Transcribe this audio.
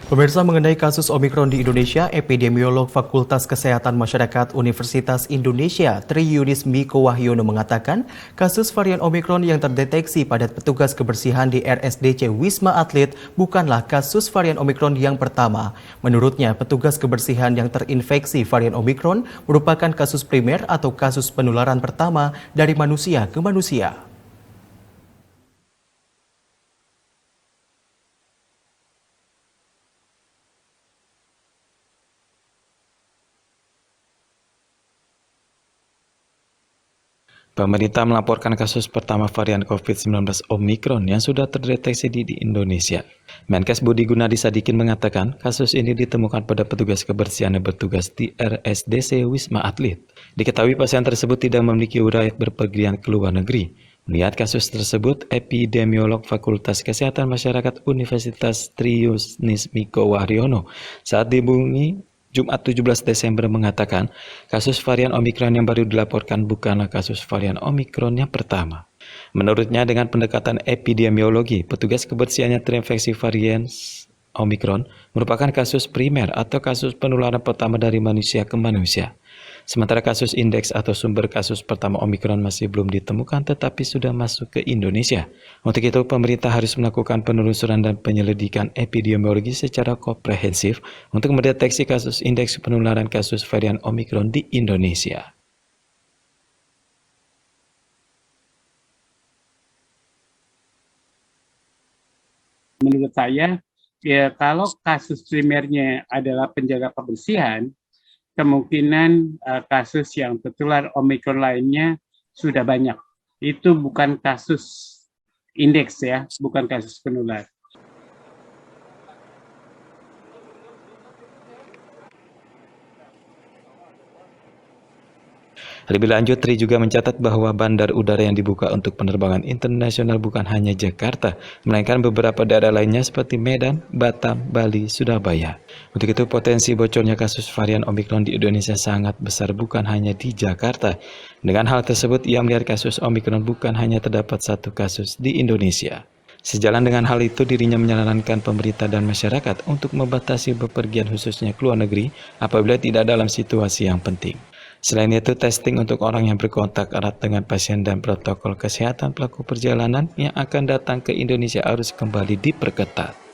Pemirsa, mengenai kasus Omikron di Indonesia, epidemiolog Fakultas Kesehatan Masyarakat Universitas Indonesia, Tri Yunis Miko Wahyono mengatakan, kasus varian Omikron yang terdeteksi pada petugas kebersihan di RSDC Wisma Atlet bukanlah kasus varian Omikron yang pertama. Menurutnya, petugas kebersihan yang terinfeksi varian Omikron merupakan kasus primer atau kasus penularan pertama dari manusia ke manusia. Pemerintah melaporkan kasus pertama varian COVID-19 Omikron yang sudah terdeteksi di Indonesia. Menkes Budi Gunadi Sadikin mengatakan kasus ini ditemukan pada petugas kebersihan yang bertugas di RSDC Wisma Atlet. Diketahui pasien tersebut tidak memiliki riwayat berpergian ke luar negeri. Melihat kasus tersebut, epidemiolog Fakultas Kesehatan Masyarakat Universitas Tri Yunis Miko Wahyono saat dihubungi Jumat 17 Desember mengatakan kasus varian Omikron yang baru dilaporkan bukanlah kasus varian Omikron yang pertama. Menurutnya dengan pendekatan epidemiologi, petugas kebersihan yang terinfeksi varian Omikron merupakan kasus primer atau kasus penularan pertama dari manusia ke manusia. Sementara kasus indeks atau sumber kasus pertama Omikron masih belum ditemukan tetapi sudah masuk ke Indonesia. Untuk itu, pemerintah harus melakukan penelusuran dan penyelidikan epidemiologi secara komprehensif untuk mendeteksi kasus indeks penularan kasus varian Omikron di Indonesia. Menurut saya, ya kalau kasus primernya adalah penjaga kebersihan, kemungkinan kasus yang tertular Omikron lainnya sudah banyak. Itu bukan kasus indeks ya, bukan kasus penular. Lebih lanjut, Tri juga mencatat bahwa bandar udara yang dibuka untuk penerbangan internasional bukan hanya Jakarta, melainkan beberapa daerah lainnya seperti Medan, Batam, Bali, Surabaya. Untuk itu, potensi bocornya kasus varian Omikron di Indonesia sangat besar bukan hanya di Jakarta. Dengan hal tersebut, ia melihat kasus Omikron bukan hanya terdapat satu kasus di Indonesia. Sejalan dengan hal itu, dirinya menyarankan pemerintah dan masyarakat untuk membatasi bepergian khususnya ke luar negeri apabila tidak dalam situasi yang penting. Selain itu, testing untuk orang yang berkontak erat dengan pasien dan protokol kesehatan pelaku perjalanan yang akan datang ke Indonesia harus kembali diperketat.